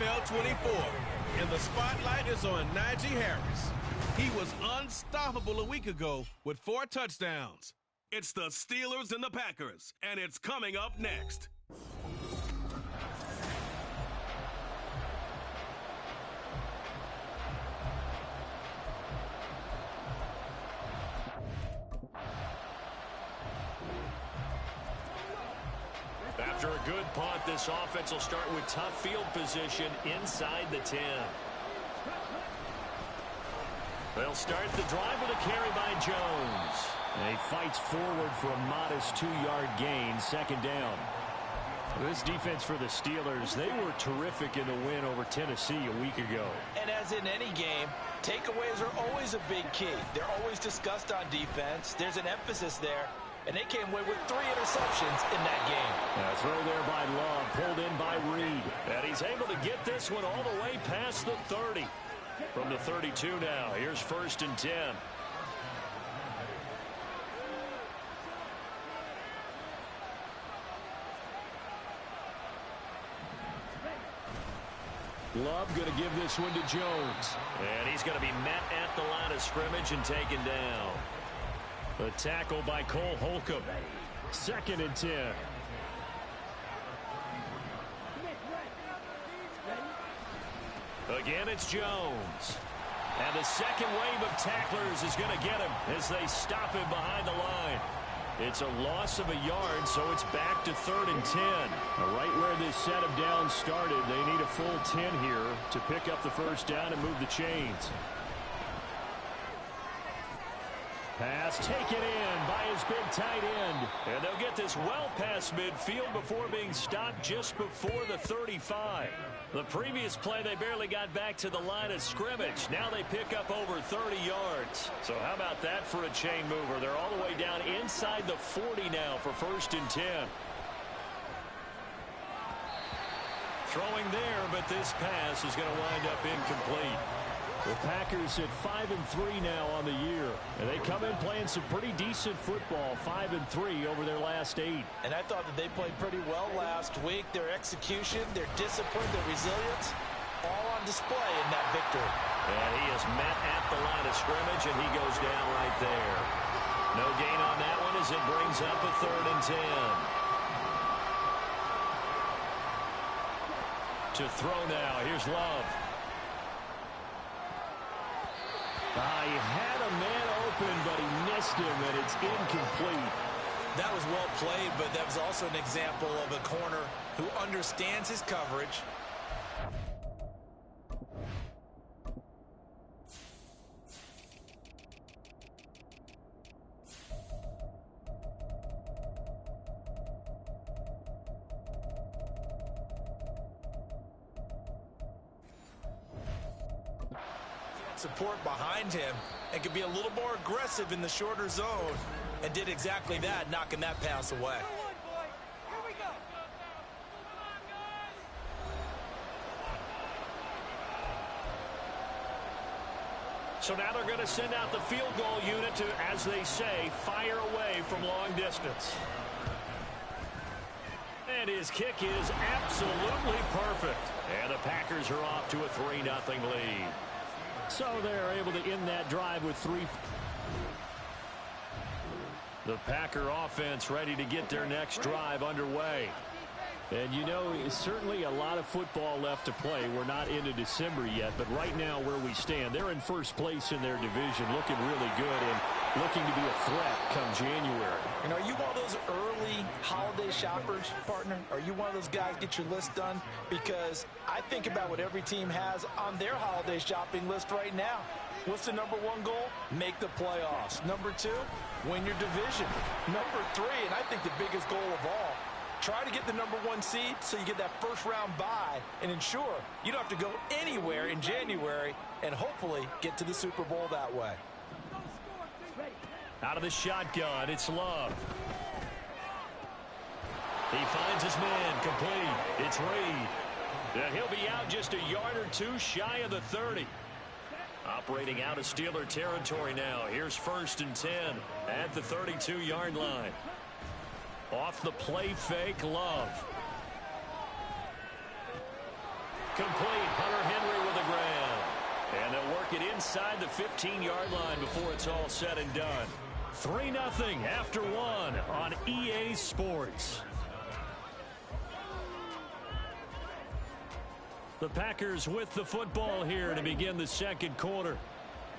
NFL 24, and the spotlight is on Najee Harris. He was unstoppable a week ago with 4 touchdowns. It's the Steelers and the Packers, and it's coming up next. After a good punt, this offense will start with tough field position inside the 10. They'll start the drive with a carry by Jones. And he fights forward for a modest 2-yard gain, second down. This defense for the Steelers, they were terrific in the win over Tennessee a week ago. And as in any game, takeaways are always a big key. They're always discussed on defense. There's an emphasis there. And they came away with 3 interceptions in that game. A throw there by Love, pulled in by Reed. And he's able to get this one all the way past the 30. From the 32 now, here's 1st and 10. Love going to give this one to Jones. And he's going to be met at the line of scrimmage and taken down. A tackle by Cole Holcomb. 2nd and 10. Again, it's Jones. And the second wave of tacklers is going to get him as they stop him behind the line. It's a loss of a yard, so it's back to 3rd and 10. Right where this set of downs started, they need a full 10 here to pick up the first down and move the chains. Pass taken in by his big tight end. And they'll get this well past midfield before being stopped just before the 35. The previous play, they barely got back to the line of scrimmage. Now they pick up over 30 yards. So how about that for a chain mover? They're all the way down inside the 40 now for 1st and 10. Throwing there, but this pass is going to wind up incomplete. The Packers at 5-3 now on the year. And they come in playing some pretty decent football, 5-3 over their last 8. And I thought that they played pretty well last week. Their execution, their discipline, their resilience, all on display in that victory. And he is met at the line of scrimmage, and he goes down right there. No gain on that one as it brings up a 3rd and 10. To throw now, here's Love. He had a man open, but he missed him, and it's incomplete. That was well played, but that was also an example of a corner who understands his coverage. Support behind him and could be a little more aggressive in the shorter zone, and did exactly that, knocking that pass away. So now they're going to send out the field goal unit to, as they say, fire away from long distance. And his kick is absolutely perfect. And the Packers are off to a 3-0 lead. So they're able to end that drive with 3. The Packer offense ready to get their next drive underway. And you know, certainly a lot of football left to play. We're not into December yet, but right now where we stand, they're in first place in their division, looking really good and looking to be a threat come January. And are you one of those early holiday shoppers, partner? Are you one of those guys get your list done? Because I think about what every team has on their holiday shopping list right now. What's the number 1 goal? Make the playoffs. Number 2, win your division. Number 3, and I think the biggest goal of all, try to get the number 1 seed so you get that first-round bye and ensure you don't have to go anywhere in January and hopefully get to the Super Bowl that way. Out of the shotgun, it's Love. He finds his man, complete. It's Reed. And he'll be out just a yard or 2 shy of the 30. Operating out of Steeler territory now. Here's 1st and 10 at the 32-yard line. Off the play fake, Love. complete. Hunter Henry with a grab. And they'll work it inside the 15-yard line before it's all said and done. 3-0 after one on EA Sports. The Packers with the football here to begin the second quarter.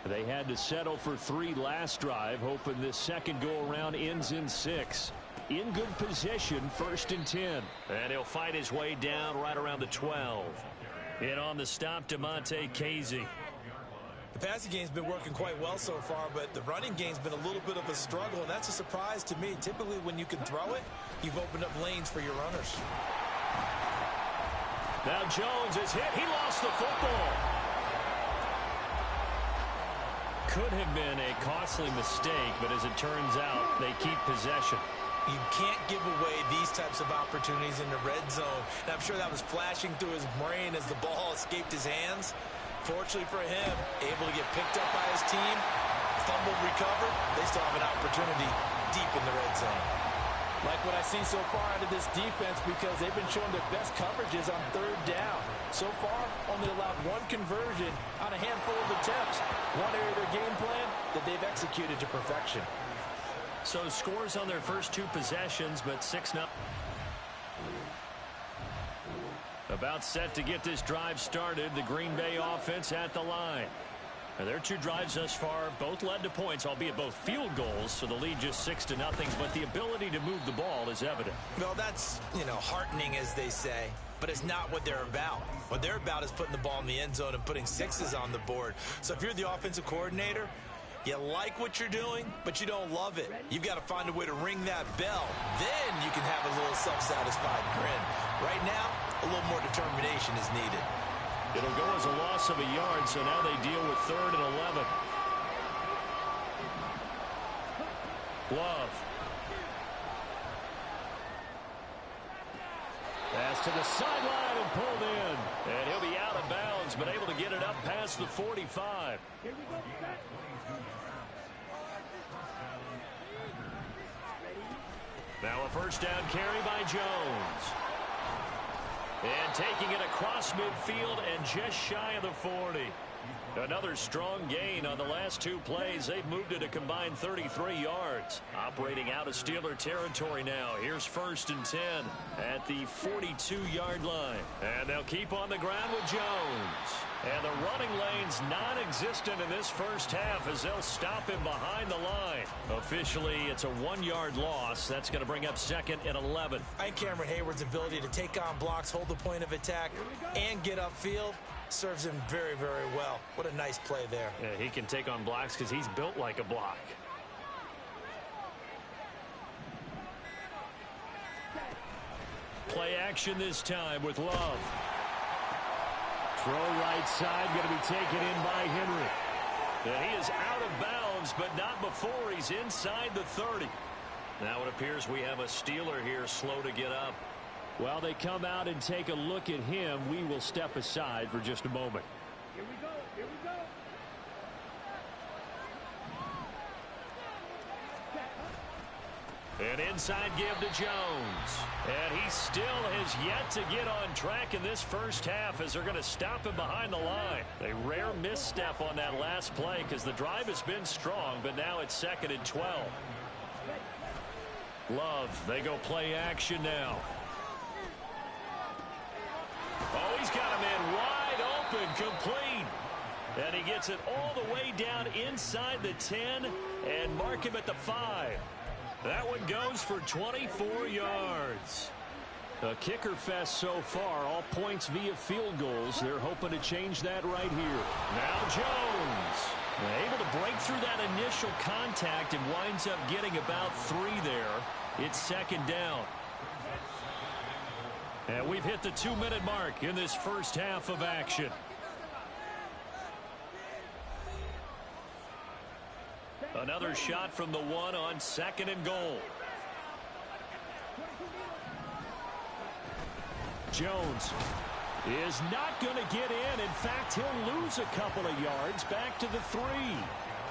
They had to settle for 3 last drive, hoping this second go-around ends in 6. In good position, 1st and 10. And he'll fight his way down right around the 12. In on the stop, DeMonte Casey. The passing game's been working quite well so far, but the running game's been a little bit of a struggle, and that's a surprise to me. Typically, when you can throw it, you've opened up lanes for your runners. Now Jones is hit. He lost the football. Could have been a costly mistake, but as it turns out, they keep possession. You can't give away these types of opportunities in the red zone. And I'm sure that was flashing through his brain as the ball escaped his hands. Fortunately for him, able to get picked up by his team, fumbled, recovered. They still have an opportunity deep in the red zone. Like what I see so far out of this defense, because they've been showing their best coverages on 3rd down. So far, only allowed 1 conversion on a handful of attempts. One area of their game plan that they've executed to perfection. So scores on their first 2 possessions, but 6-0. About set to get this drive started. The Green Bay offense at the line. Now, their 2 drives thus far both led to points, albeit both field goals, so the lead just 6-0, but the ability to move the ball is evident. Well, that's, heartening, as they say, but it's not what they're about. What they're about is putting the ball in the end zone and putting 6s on the board. So if you're the offensive coordinator, you like what you're doing, but you don't love it. You've got to find a way to ring that bell. Then you can have a little self-satisfied grin. Right now, a little more determination is needed. It'll go as a loss of a yard, so now they deal with 3rd and 11. Love. Pass to the sideline and pulled in. And he'll be out of bounds, but able to get it up past the 45. Now a first down carry by Jones. And taking it across midfield and just shy of the 40. Another strong gain on the last 2 plays. They've moved it a combined 33 yards. Operating out of Steeler territory now. Here's 1st and 10 at the 42-yard line. And they'll keep on the ground with Jones. And the running lane's non-existent in this first half as they'll stop him behind the line. Officially, it's a 1-yard loss. That's going to bring up 2nd and 11. I think Cameron Hayward's ability to take on blocks, hold the point of attack, and get upfield serves him very, very well. What a nice play there. Yeah, he can take on blocks because he's built like a block. Play action this time with Love. Throw right side, going to be taken in by Henry. And he is out of bounds, but not before he's inside the 30. Now it appears we have a Steeler here slow to get up. While they come out and take a look at him, we will step aside for just a moment. Here we go, here we go. An inside give to Jones. And he still has yet to get on track in this first half as they're going to stop him behind the line. A rare misstep on that last play because the drive has been strong, but now it's 2nd and 12. Love, they go play action now. Oh, he's got him in wide open, complete. And he gets it all the way down inside the 10 and mark him at the 5. That one goes for 24 yards. A kicker fest so far, all points via field goals. They're hoping to change that right here. Now Jones, able to break through that initial contact and winds up getting about 3 there. It's 2nd down. And we've hit the 2-minute mark in this first half of action. Another shot from the 1 on 2nd and goal. Jones is not going to get in. In fact, he'll lose a couple of yards back to the 3.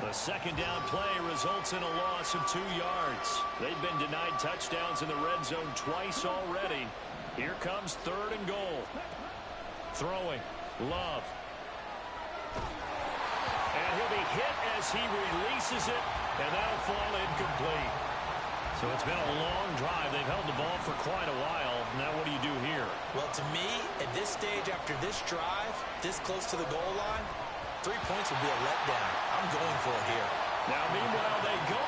The 2nd down play results in a loss of 2 yards. They've been denied touchdowns in the red zone twice already. Here comes 3rd and goal. Throwing. Love. And he'll be hit as he releases it, and that'll fall incomplete. So it's been a long drive. They've held the ball for quite a while. Now what do you do here? Well, to me, at this stage after this drive, this close to the goal line, 3 points would be a letdown. I'm going for it here. Now, meanwhile, they go.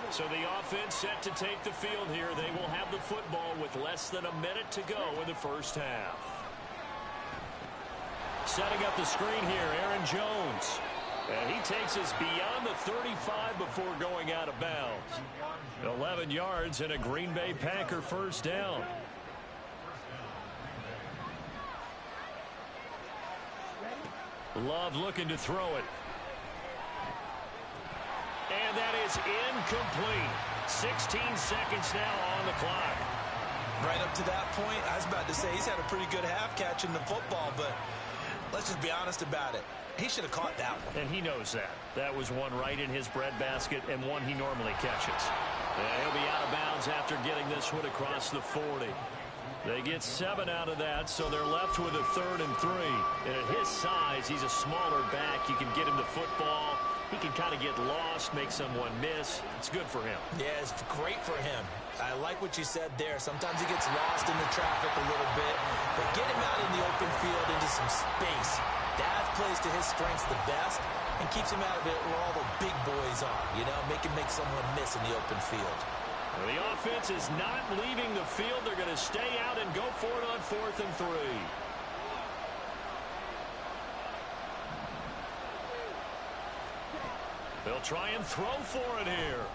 So the offense set to take the field here. They will have the football with less than a minute to go in the first half. Setting up the screen here, Aaron Jones. And he takes us beyond the 35 before going out of bounds. 11 yards and a Green Bay Packer first down. Love looking to throw it. And that is incomplete. 16 seconds now on the clock. Right up to that point, I was about to say he's had a pretty good half catching the football, but let's just be honest about it. He should have caught that one. And he knows that. That was one right in his breadbasket and one he normally catches. And he'll be out of bounds after getting this one across the 40. They get 7 out of that, so they're left with a 3rd and 3. And at his size, he's a smaller back. You can get him the football. He can kind of get lost, make someone miss. It's good for him. Yeah, it's great for him. I like what you said there. Sometimes he gets lost in the traffic a little bit, but get him out in the open field into some space. That plays to his strengths the best and keeps him out of it where all the big boys are, you know, make someone miss in the open field. Well, the offense is not leaving the field. They're going to stay out and go for it on 4th and 3. They'll try and throw for it here.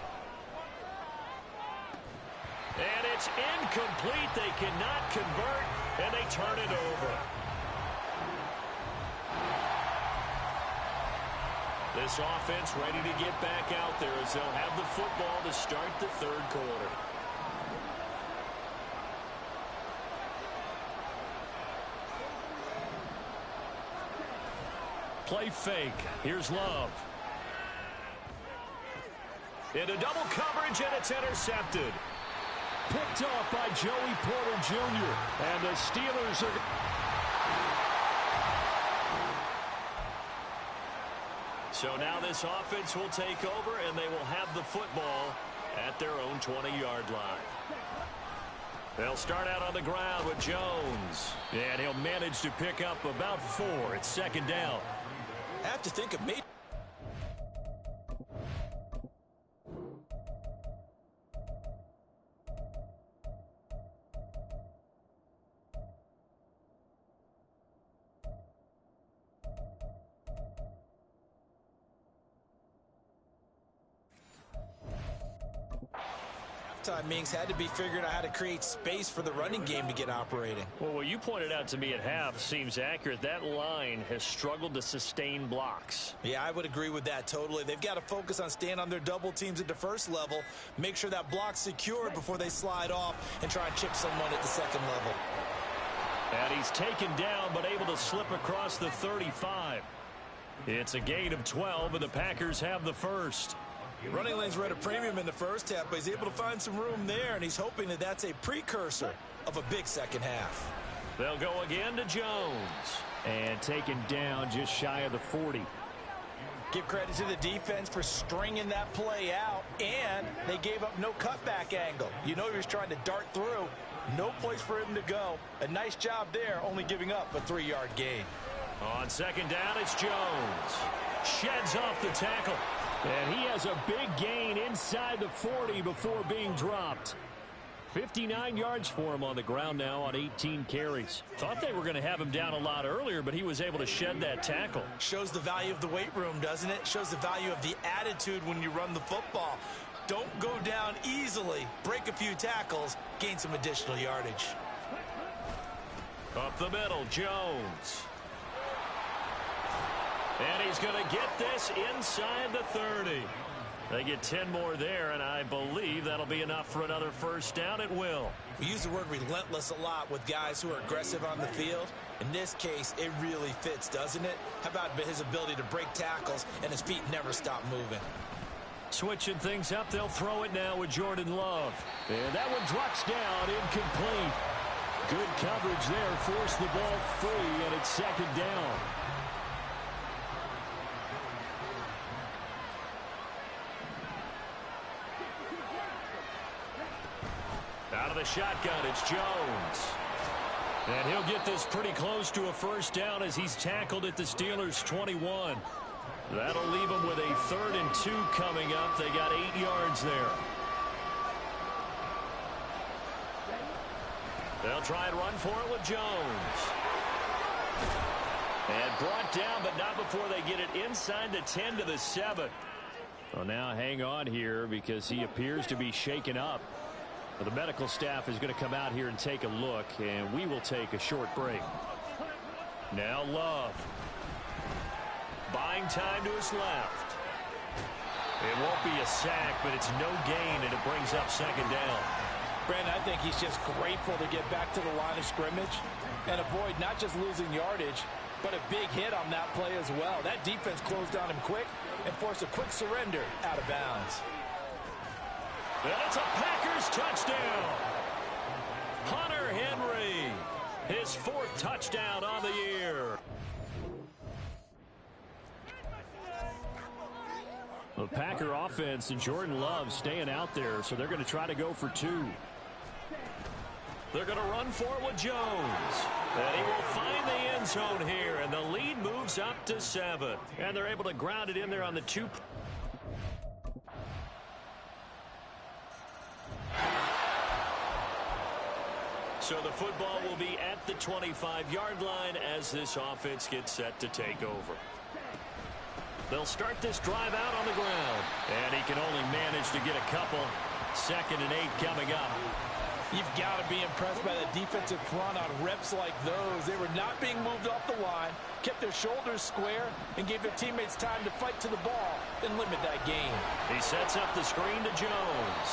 And it's incomplete. They cannot convert, and they turn it over. This offense ready to get back out there as they'll have the football to start the 3rd quarter. Play fake. Here's Love. Into double coverage, and it's intercepted. Picked off by Joey Porter Jr. And the Steelers are... So now this offense will take over, and they will have the football at their own 20-yard line. They'll start out on the ground with Jones. And he'll manage to pick up about 4. It's 2nd down. I have to think of me. Halftime Minks had to be figuring out how to create space for the running game to get operating. Well, what you pointed out to me at half seems accurate. That line has struggled to sustain blocks. Yeah, I would agree with that totally. They've got to focus on staying on their double teams at the first level, make sure that block's secured before they slide off and try and chip someone at the second level. And he's taken down but able to slip across the 35. It's a gain of 12, and the Packers have the first. Running lanes were at a premium in the first half, but he's able to find some room there, and he's hoping that that's a precursor of a big second half. They'll go again to Jones. And taken down just shy of the 40. Give credit to the defense for stringing that play out, and they gave up no cutback angle. You know he was trying to dart through. No place for him to go. A nice job there, only giving up a 3-yard gain. On 2nd down, it's Jones. Sheds off the tackle. And he has a big gain inside the 40 before being dropped. 59 yards for him on the ground now on 18 carries. Thought they were going to have him down a lot earlier, but he was able to shed that tackle. Shows the value of the weight room, doesn't it? Shows the value of the attitude when you run the football. Don't go down easily. Break a few tackles. Gain some additional yardage. Up the middle, Jones. And he's going to get this inside the 30. They get 10 more there, and I believe that'll be enough for another first down. It will. We use the word relentless a lot with guys who are aggressive on the field. In this case, it really fits, doesn't it? How about his ability to break tackles and his feet never stop moving? Switching things up, they'll throw it now with Jordan Love. And that one drops down, incomplete. Good coverage there, forced the ball free, and it's second down. Out of the shotgun, it's Jones. And he'll get this pretty close to a first down as he's tackled at the Steelers' 21. That'll leave them with a 3rd and 2 coming up. They got 8 yards there. They'll try and run for it with Jones. And brought down, but not before they get it inside the 10 to the 7. Well, now hang on here because he appears to be shaken up. Well, the medical staff is going to come out here and take a look, and we will take a short break. Now Love. Buying time to his left. It won't be a sack, but it's no gain, and it brings up second down. Brandon, I think he's just grateful to get back to the line of scrimmage and avoid not just losing yardage, but a big hit on that play as well. That defense closed on him quick and forced a quick surrender out of bounds. And it's a Packers touchdown. Hunter Henry, his 4th touchdown on the year. The Packer offense and Jordan Love staying out there, so they're going to try to go for 2. They're going to run for it with Jones. And he will find the end zone here, and the lead moves up to 7. And they're able to ground it in there on the 2. So the football will be at the 25-yard line as this offense gets set to take over. They'll start this drive out on the ground. And he can only manage to get a couple. 2nd and 8 coming up. You've got to be impressed by the defensive front on reps like those. They were not being moved off the line, kept their shoulders square, and gave their teammates time to fight to the ball and limit that gain. He sets up the screen to Jones.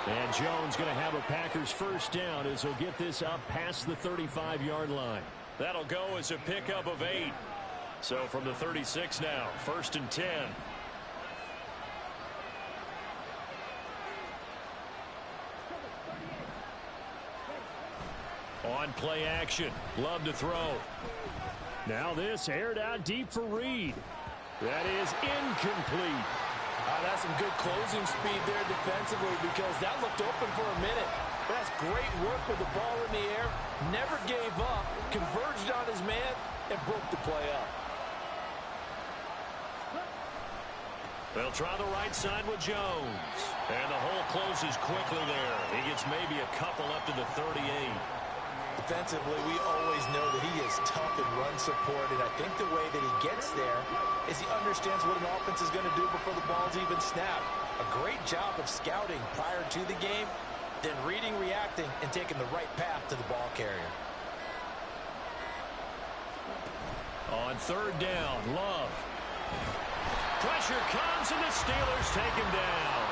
And Jones going to have a Packers first down as he'll get this up past the 35-yard line. That'll go as a pickup of 8. So from the 36 now, 1st and 10. On play action, Love to throw. Now this aired out deep for Reed. That is incomplete. That's some good closing speed there defensively because that looked open for a minute. That's great work with the ball in the air. Never gave up, converged on his man, and broke the play up. They'll try the right side with Jones. And the hole closes quickly there. He gets maybe a couple up to the 38. Defensively, we always know that he is tough in run support, and I think the way that he gets there is he understands what an offense is going to do before the ball's even snapped. A great job of scouting prior to the game, then reading, reacting, and taking the right path to the ball carrier. On 3rd down, Love. Pressure comes, and the Steelers take him down.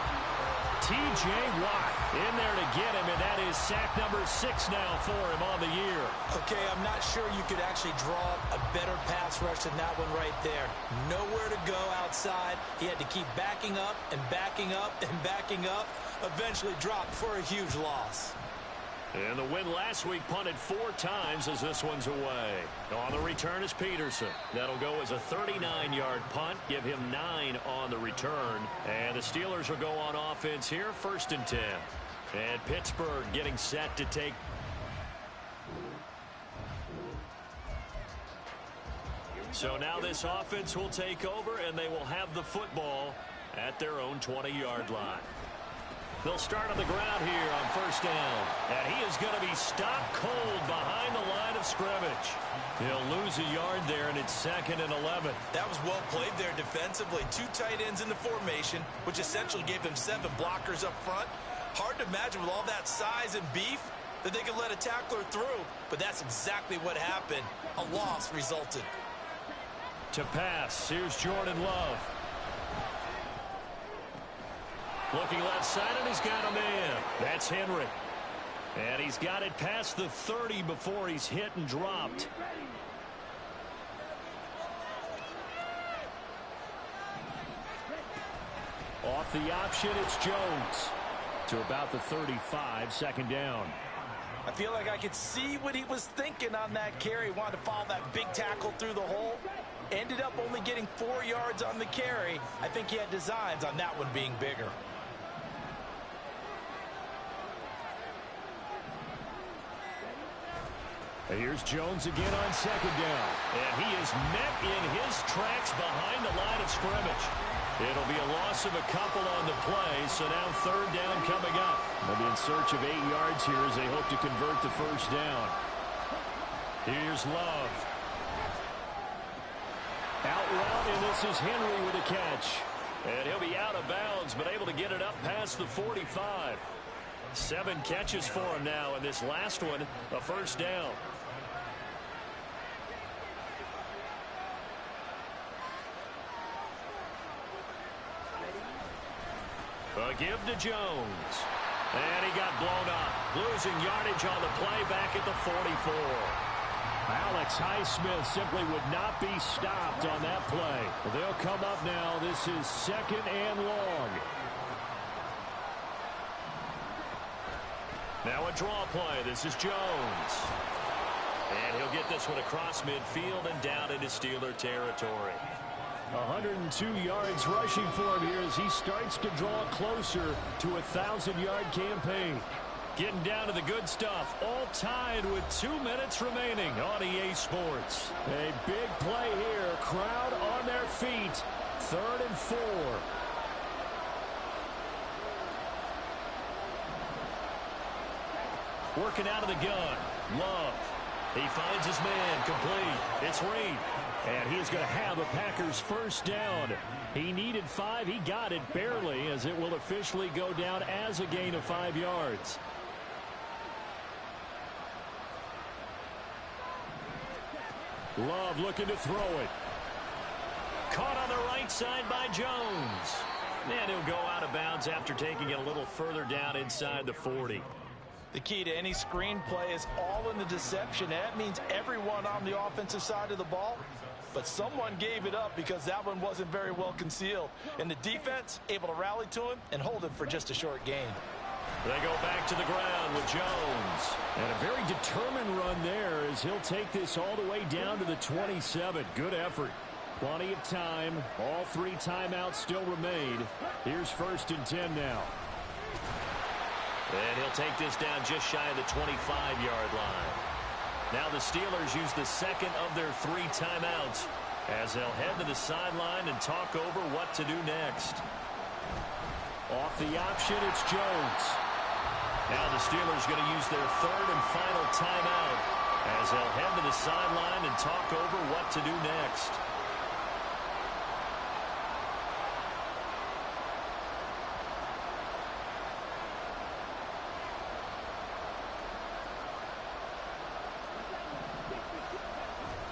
T.J. Watt in there to get him, and that is sack number 6 now for him on the year. Okay, I'm not sure you could actually draw a better pass rush than that one right there. Nowhere to go outside. He had to keep backing up and backing up and backing up. Eventually dropped for a huge loss. And the win last week punted 4 times as this one's away. On the return is Peterson. That'll go as a 39-yard punt. Give him 9 on the return. And the Steelers will go on offense here, 1st and 10. And Pittsburgh getting set to take. So now this offense will take over, and they will have the football at their own 20-yard line. They'll start on the ground here on 1st down. And he is going to be stopped cold behind the line of scrimmage. He'll lose a yard there, and it's 2nd and 11. That was well played there defensively. 2 tight ends in the formation, which essentially gave them 7 blockers up front. Hard to imagine with all that size and beef that they could let a tackler through. But that's exactly what happened. A loss resulted. To pass, here's Jordan Love. Looking left side, and he's got a man. That's Henry. And he's got it past the 30 before he's hit and dropped. Off the option, it's Jones. To about the 35, second down. I feel like I could see what he was thinking on that carry. Wanted to follow that big tackle through the hole. Ended up only getting 4 yards on the carry. I think he had designs on that one being bigger. Here's Jones again on second down. And he is met in his tracks behind the line of scrimmage. It'll be a loss of a couple on the play, so now third down coming up. They'll be in search of 8 yards here as they hope to convert the first down. Here's Love. Out route, and this is Henry with a catch. And he'll be out of bounds, but able to get it up past the 45. 7 catches for him now, and this last one, a first down. A give to Jones. And he got blown up. Losing yardage on the play back at the 44. Alex Highsmith simply would not be stopped on that play. They'll come up now. This is second and long. Now a draw play. This is Jones. And he'll get this one across midfield and down into Steeler territory. 102 yards rushing for him here as he starts to draw closer to a 1,000-yard campaign. Getting down to the good stuff, all tied with 2 minutes remaining on EA Sports. A big play here, crowd on their feet, 3rd and 4. Working out of the gun, Love. He finds his man, complete. It's Reed. And he's going to have a Packers first down. He needed 5. He got it barely, as it will officially go down as a gain of 5 yards. Love looking to throw it. Caught on the right side by Jones. And he'll go out of bounds after taking it a little further down inside the 40. The key to any screenplay is all in the deception. And that means everyone on the offensive side of the ball. But someone gave it up because that one wasn't very well concealed. And the defense able to rally to him and hold him for just a short gain. They go back to the ground with Jones. And a very determined run there as he'll take this all the way down to the 27. Good effort. Plenty of time. All 3 timeouts still remain. Here's 1st and 10 now. And he'll take this down just shy of the 25-yard line. Now the Steelers use the second of their 3 timeouts as they'll head to the sideline and talk over what to do next. Off the option, it's Jones. Now the Steelers going to use their 3rd and final timeout as they'll head to the sideline and talk over what to do next.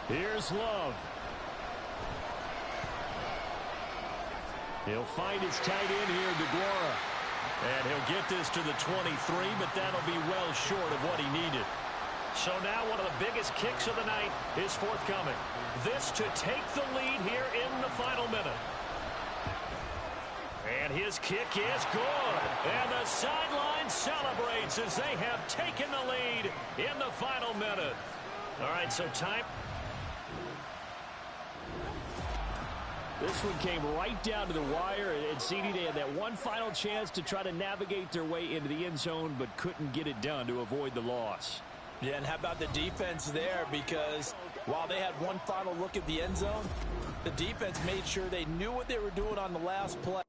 Here's Love. He'll find his tight end here, DeGuara. And he'll get this to the 23, but that'll be well short of what he needed. So now one of the biggest kicks of the night is forthcoming. This to take the lead here in the final minute. And his kick is good. And the sideline celebrates as they have taken the lead in the final minute. All right, so time. This one came right down to the wire, and CD, they had that one final chance to try to navigate their way into the end zone, but couldn't get it done to avoid the loss. Yeah, and how about the defense there? Because while they had one final look at the end zone, the defense made sure they knew what they were doing on the last play.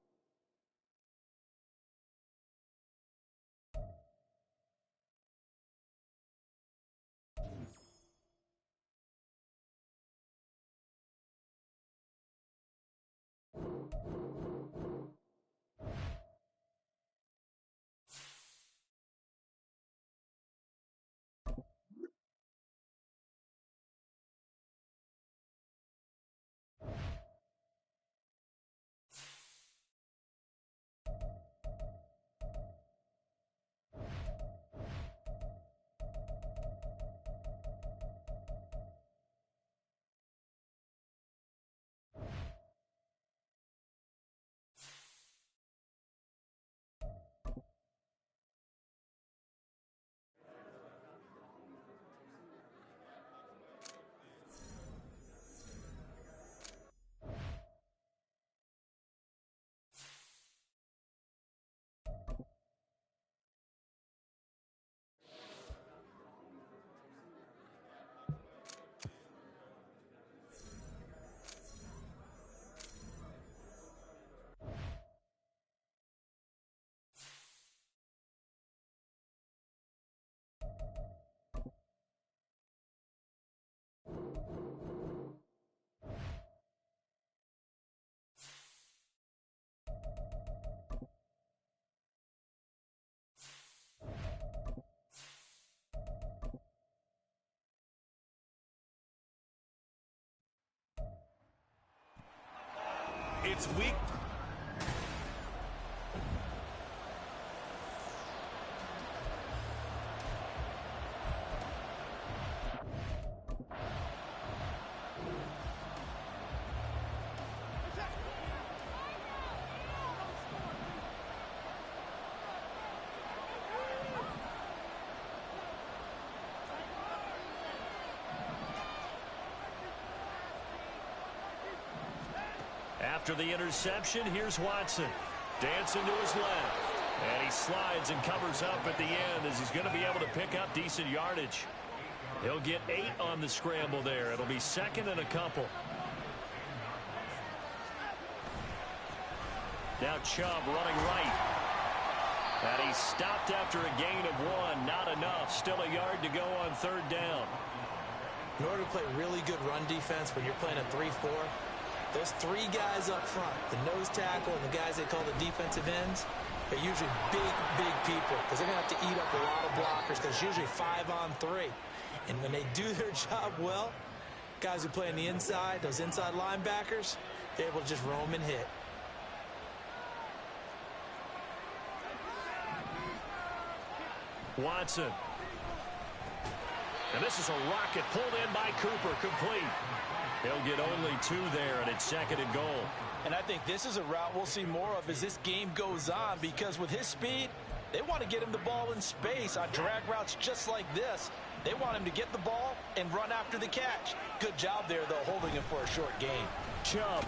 It's weak. After the interception, here's Watson. Dancing to his left. And he slides and covers up at the end as he's going to be able to pick up decent yardage. He'll get 8 on the scramble there. It'll be second and a couple. Now Chubb running right. And he's stopped after a gain of 1. Not enough. Still a yard to go on third down. In order to play really good run defense when you're playing a 3-4, those 3 guys up front, the nose tackle and the guys they call the defensive ends, are usually big people because they're going to have to eat up a lot of blockers because it's usually 5-on-3. And when they do their job well, guys who play on the inside, those inside linebackers, they're able to just roam and hit. Watson. And this is a rocket pulled in by Cooper, complete. He'll get only 2 there, and it's second and goal. And I think this is a route we'll see more of as this game goes on because with his speed, they want to get him the ball in space on drag routes just like this. They want him to get the ball and run after the catch. Good job there, though, holding him for a short gain. Chubb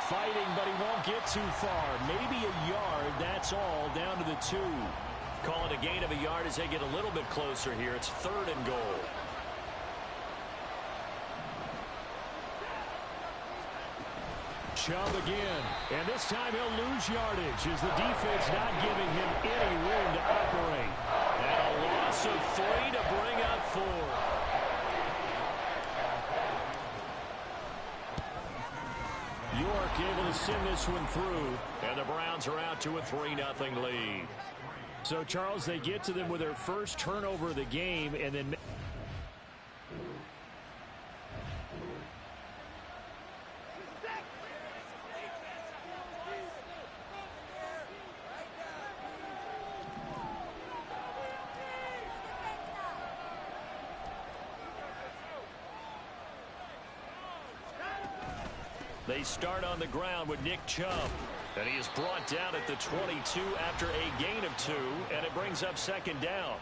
fighting, but he won't get too far. Maybe a yard, that's all, down to the 2. Call it a gain of a yard as they get a little bit closer here. It's third and goal. Chubb again, and this time he'll lose yardage as the defense not giving him any room to operate. And a loss of 3 to bring up 4. York able to send this one through, and the Browns are out to a 3-0 lead. So, Charles, they get to them with their first turnover of the game, and then they start on the ground with Nick Chubb. And he is brought down at the 22 after a gain of 2, and it brings up second down.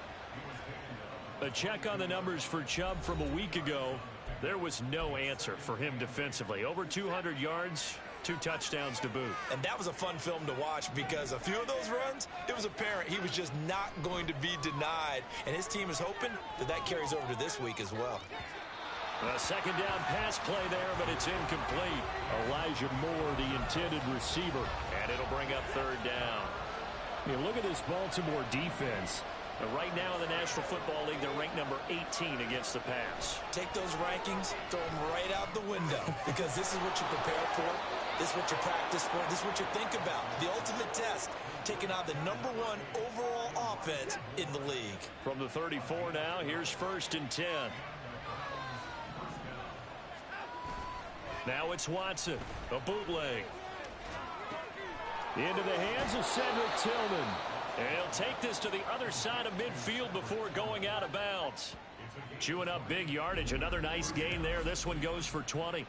A check on the numbers for Chubb from a week ago. There was no answer for him defensively. Over 200 yards, 2 touchdowns to boot. And that was a fun film to watch because a few of those runs, it was apparent he was just not going to be denied. And his team is hoping that that carries over to this week as well. A second down pass play there, but it's incomplete. Elijah Moore, the intended receiver. And it'll bring up third down. Look at this Baltimore defense. Right now in the National Football League, they're ranked number 18 against the pass. Take those rankings, throw them right out the window because this is what you prepare for. This is what you practice for. This is what you think about. The ultimate test, taking on the number 1 overall offense in the league. From the 34 now, here's first and 10. Now it's Watson, a bootleg. Into the hands of Cedric Tillman. And he'll take this to the other side of midfield before going out of bounds. Chewing up big yardage. Another nice gain there. This one goes for 20.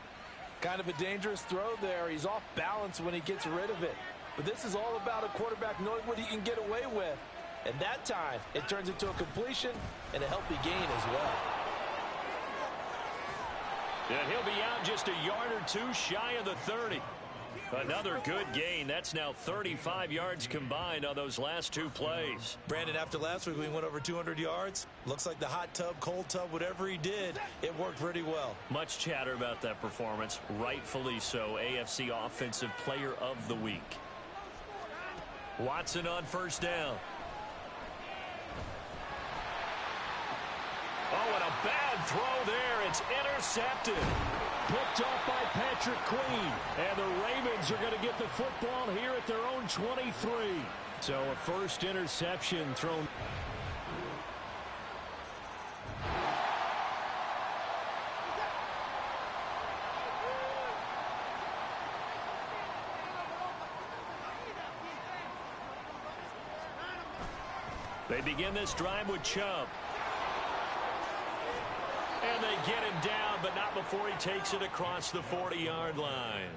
Kind of a dangerous throw there. He's off balance when he gets rid of it. But this is all about a quarterback knowing what he can get away with. And that time, it turns into a completion and a healthy gain as well. And he'll be out just a yard or 2 shy of the 30. Another good gain. That's now 35 yards combined on those last 2 plays. Brandon, after last week we went over 200 yards. Looks like the hot tub, cold tub, whatever he did, it worked pretty well. Much chatter about that performance. Rightfully so. AFC Offensive Player of the Week. Watson on first down. Oh, and a bad throw there. It's intercepted. Picked off by Patrick Queen. And the Ravens are going to get the football here at their own 23. So a first interception thrown. They begin this drive with Chubb. And they get him down, but not before he takes it across the 40-yard line.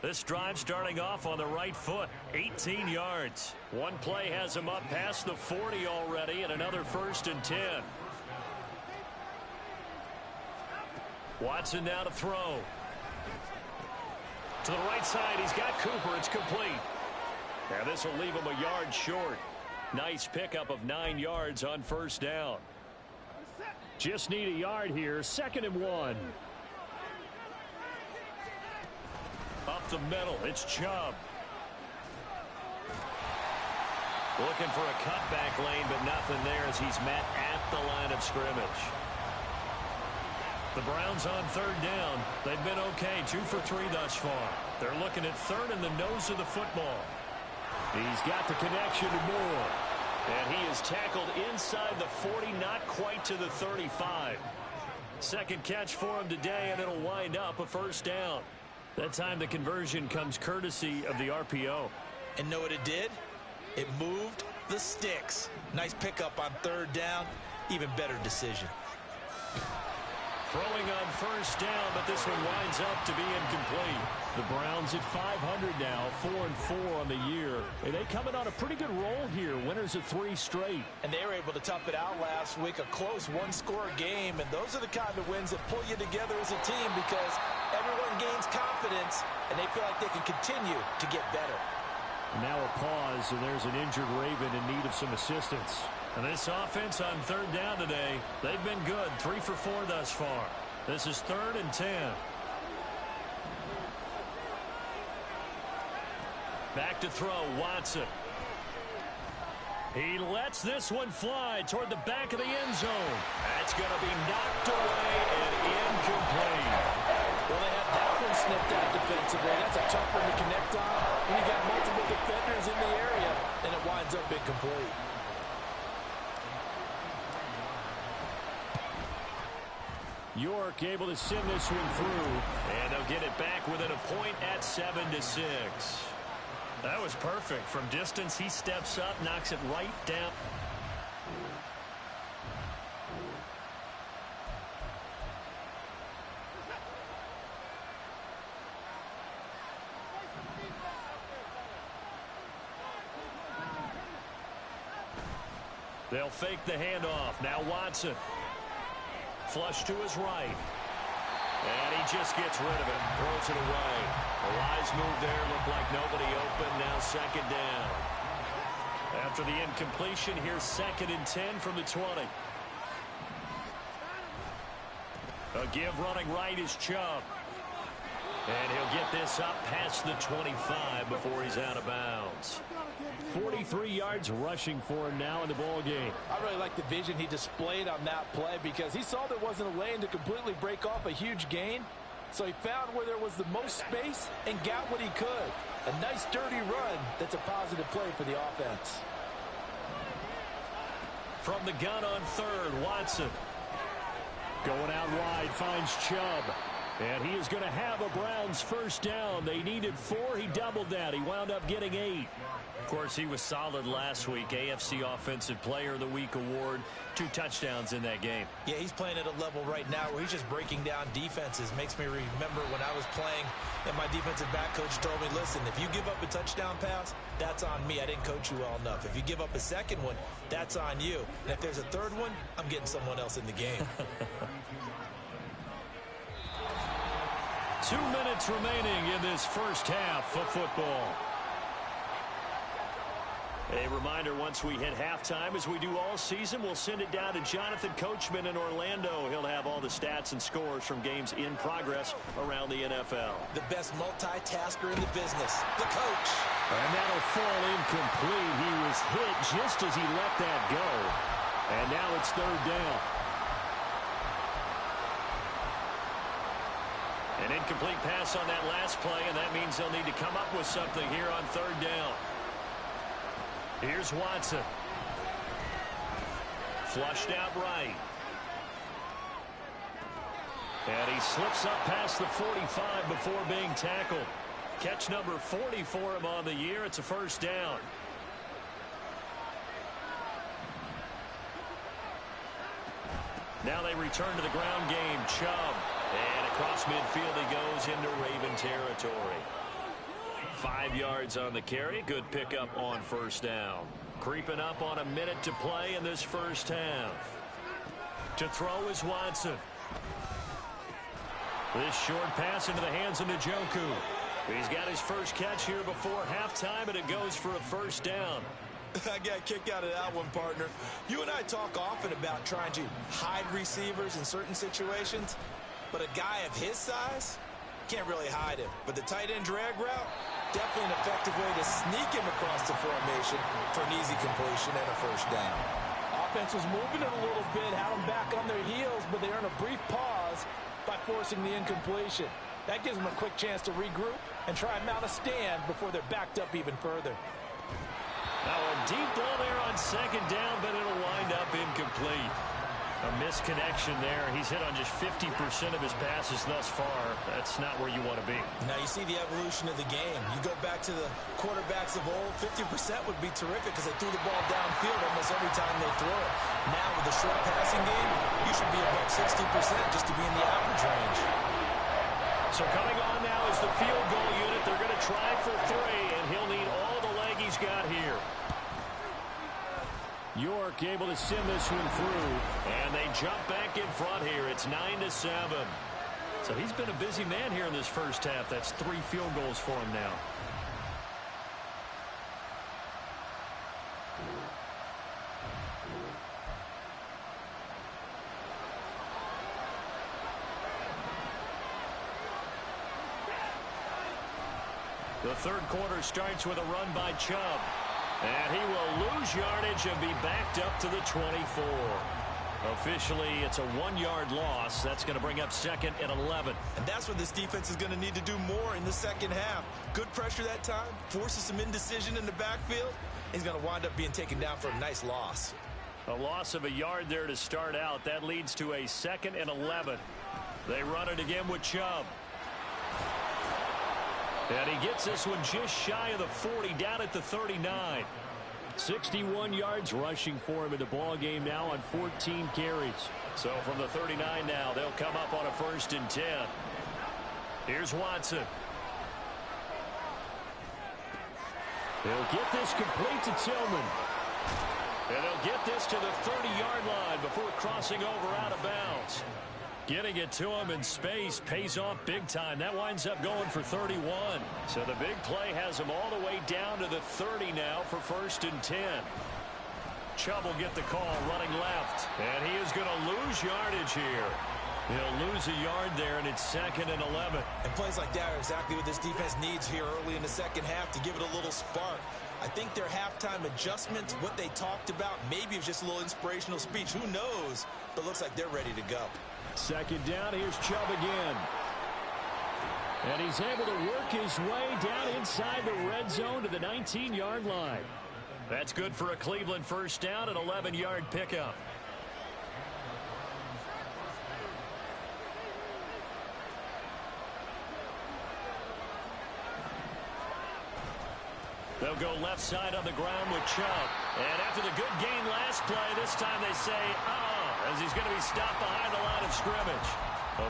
This drive starting off on the right foot, 18 yards. One play has him up past the 40 already, and another 1st and 10. Watson now to throw. To the right side, he's got Cooper. It's complete. And this will leave him a yard short. Nice pickup of 9 yards on 1st down. Just need a yard here. 2nd and 1. Up the middle, it's Chubb. Looking for a cutback lane, but nothing there as he's met at the line of scrimmage. The Browns on 3rd down. They've been okay, 2 for 3 thus far. They're looking at 3rd in the nose of the football. He's got the connection to Moore. And he is tackled inside the 40, not quite to the 35. Second catch for him today, and it'll wind up a 1st down. That time the conversion comes courtesy of the RPO. And know what it did? It moved the sticks. Nice pickup on 3rd down. Even better decision. Throwing on 1st down, but this one winds up to be incomplete. The Browns at 500 now, 4-4 on the year. And they coming on a pretty good roll here. Winners of 3 straight. And they were able to tough it out last week. A close 1-score game. And those are the kind of wins that pull you together as a team because everyone gains confidence and they feel like they can continue to get better. Now a pause, and there's an injured Raven in need of some assistance. And this offense on 3rd down today, they've been good. 3 for 4 thus far. This is 3rd and 10. Back to throw, Watson. He lets this one fly toward the back of the end zone. That's going to be knocked away and incomplete. Well, they had that one snipped out defensively. That's a tough one to connect on when you got multiple defenders in the area, and it winds up incomplete. York able to send this one through. And they'll get it back within a point at 7-6. That was perfect. From distance, he steps up, knocks it right down. They'll fake the handoff. Now Watson. Flush to his right. And he just gets rid of it. Throws it away. A wise move there. Looked like nobody open. Now 2nd down. After the incompletion, here's 2nd and 10 from the 20. A give running right is Chubb. And he'll get this up past the 25 before he's out of bounds. 43 yards rushing for him now in the ball game. I really like the vision he displayed on that play because he saw there wasn't a lane to completely break off a huge gain. So he found where there was the most space and got what he could. A nice dirty run that's a positive play for the offense. From the gun on 3rd, Watson. Going out wide, finds Chubb. And he is going to have a Browns 1st down. They needed 4. He doubled that. He wound up getting 8. Of course, he was solid last week. AFC Offensive Player of the Week award. 2 touchdowns in that game. Yeah, he's playing at a level right now where he's just breaking down defenses. Makes me remember when I was playing and my defensive back coach told me, listen, if you give up a touchdown pass, that's on me. I didn't coach you well enough. If you give up a 2nd one, that's on you. And if there's a 3rd one, I'm getting someone else in the game. 2 minutes remaining in this 1st half of football. A reminder, once we hit halftime, as we do all season, we'll send it down to Jonathan Coachman in Orlando. He'll have all the stats and scores from games in progress around the NFL. The best multitasker in the business, the coach. And that'll fall incomplete. He was hit just as he let that go. And now it's 3rd down. An incomplete pass on that last play, and that means they'll need to come up with something here on 3rd down. Here's Watson. Flushed out right. And he slips up past the 45 before being tackled. Catch number 40 for him on the year. It's a 1st down. Now they return to the ground game. Chubb. And across midfield he goes into Raven territory. 5 yards on the carry. Good pickup on first down. Creeping up on a minute to play in this first half. To throw is Watson. This short pass into the hands of Njoku. He's got his first catch here before halftime, and it goes for a first down. I got a kick out of that one, partner. You and I talk often about trying to hide receivers in certain situations, but a guy of his size can't really hide him. But the tight end drag route, definitely an effective way to sneak him across the formation for an easy completion and a first down. Offense was moving it a little bit, had them back on their heels, but they earned a brief pause by forcing the incompletion. That gives them a quick chance to regroup and try and mount a stand before they're backed up even further. Now a deep ball there on second down, but it'll wind up incomplete. A misconnection there. He's hit on just 50% of his passes thus far. That's not where you want to be. Now you see the evolution of the game. You go back to the quarterbacks of old, 50% would be terrific because they threw the ball downfield almost every time they throw it. Now with the short passing game, you should be above 60% just to be in the average range. So coming on now is the field goal unit. They're going to try for 3, and he'll need all the leg he's got here. York able to send this one through. And they jump back in front here. It's 9-7. So he's been a busy man here in this first half. That's 3 field goals for him now. The third quarter starts with a run by Chubb. And he will lose yardage and be backed up to the 24. Officially, it's a 1-yard loss. That's going to bring up 2nd and 11. And that's what this defense is going to need to do more in the second half. Good pressure that time, forces some indecision in the backfield. He's going to wind up being taken down for a nice loss. A loss of a yard there to start out. That leads to a 2nd and 11. They run it again with Chubb. And he gets this one just shy of the 40, down at the 39. 61 yards rushing for him in the ball game now on 14 carries. So from the 39 now, they'll come up on a 1st and 10. Here's Watson. They'll get this complete to Tillman. And they'll get this to the 30-yard line before crossing over out of bounds. Getting it to him in space pays off big time. That winds up going for 31. So the big play has him all the way down to the 30 now for 1st and 10. Chubb will get the call running left. And he is going to lose yardage here. He'll lose a yard there, and it's 2nd and 11. And plays like that are exactly what this defense needs here early in the second half to give it a little spark. I think their halftime adjustment, what they talked about, maybe it was just a little inspirational speech. Who knows? But looks like they're ready to go. 2nd down, here's Chubb again. And he's able to work his way down inside the red zone to the 19-yard line. That's good for a Cleveland first down, an 11-yard pickup. They'll go left side on the ground with Chubb. And after the good gain last play, this time they say, as he's going to be stopped behind the line of scrimmage.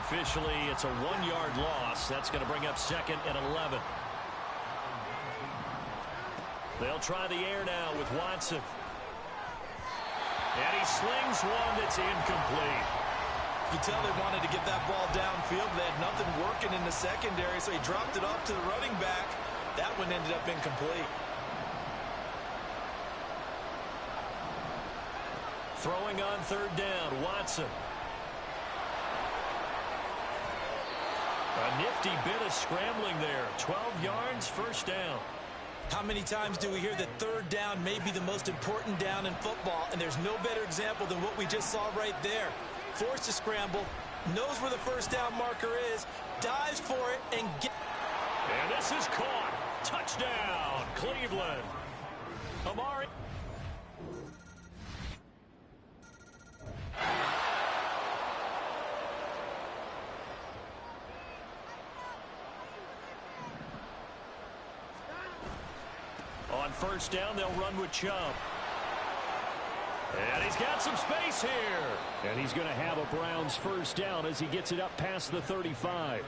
Officially, it's a 1-yard loss. That's going to bring up 2nd and 11. They'll try the air now with Watson. And he slings one that's incomplete. You tell they wanted to get that ball downfield. They had nothing working in the secondary, so he dropped it off to the running back. That one ended up incomplete. Throwing on 3rd down, Watson. A nifty bit of scrambling there. 12 yards, 1st down. How many times do we hear that 3rd down may be the most important down in football, and there's no better example than what we just saw right there. Forced to scramble, knows where the 1st down marker is, dives for it, and And this is caught. Touchdown, Cleveland. Amari. On 1st down, they'll run with Chubb. And he's got some space here. And he's going to have a Browns first down as he gets it up past the 35.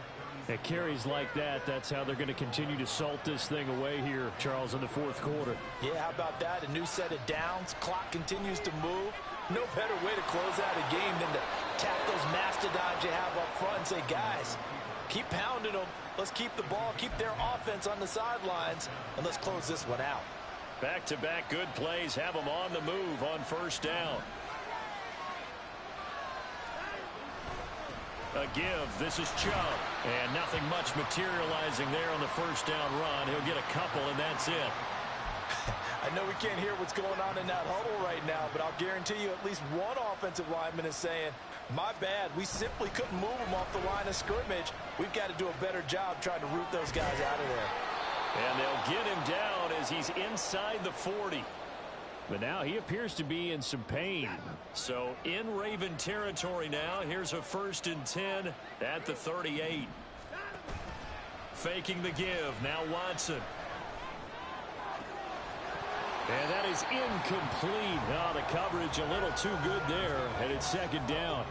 At carries like that, that's how they're going to continue to salt this thing away here, Charles, in the fourth quarter. Yeah, how about that? A new set of downs. Clock continues to move. No better way to close out a game than to tap those mastodons you have up front and say, guys, keep pounding them. Let's keep the ball, keep their offense on the sidelines, and let's close this one out. Back-to-back good plays have them on the move on first down. A give. This is Chubb. And nothing much materializing there on the first down run. He'll get a couple, and that's it. I know we can't hear what's going on in that huddle right now, but I'll guarantee you at least one offensive lineman is saying, my bad, we simply couldn't move them off the line of scrimmage. We've got to do a better job trying to root those guys out of there. And they'll get him down as he's inside the 40. But now he appears to be in some pain. So in Raven territory now. Here's a 1st and 10 at the 38. Faking the give. Now Watson. And that is incomplete. Oh, the coverage a little too good there. And it's 2nd down.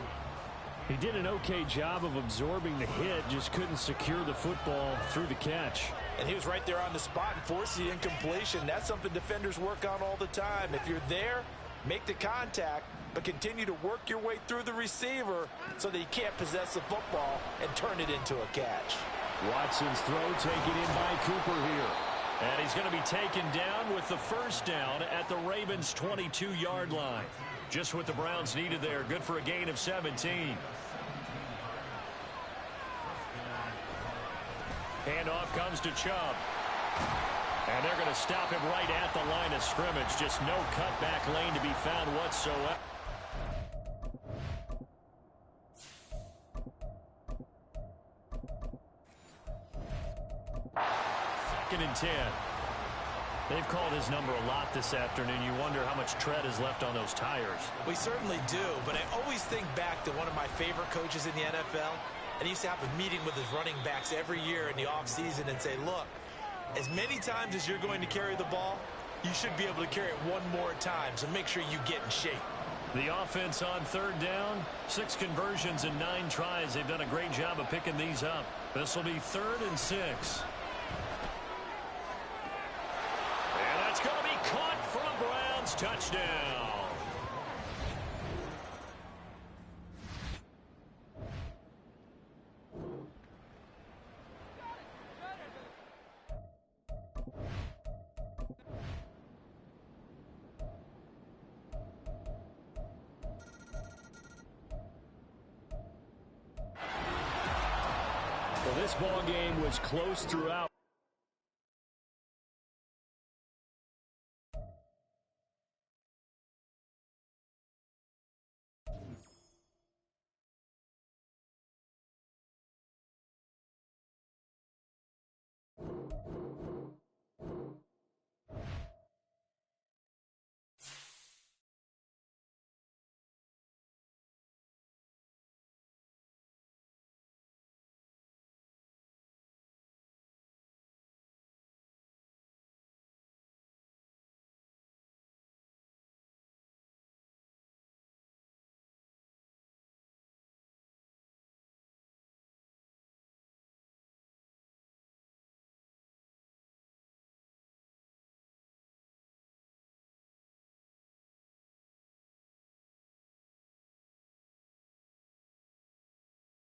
He did an okay job of absorbing the hit. Just couldn't secure the football through the catch. And he was right there on the spot and forced the incompletion. That's something defenders work on all the time. If you're there, make the contact, but continue to work your way through the receiver so that he can't possess the football and turn it into a catch. Watson's throw taken in by Cooper here. And he's going to be taken down with the first down at the Ravens' 22-yard line. Just what the Browns needed there. Good for a gain of 17. Handoff comes to Chubb. And they're going to stop him right at the line of scrimmage. Just no cutback lane to be found whatsoever. Second and 10. They've called his number a lot this afternoon. You wonder how much tread is left on those tires. We certainly do, but I always think back to one of my favorite coaches in the NFL. And he used to have a meeting with his running backs every year in the offseason and say, look, as many times as you're going to carry the ball, you should be able to carry it one more time, so make sure you get in shape. The offense on 3rd down, 6 conversions and 9 tries. They've done a great job of picking these up. This will be 3rd and 6. And that's going to be caught for a Browns touchdown. Well, this ball game was close throughout.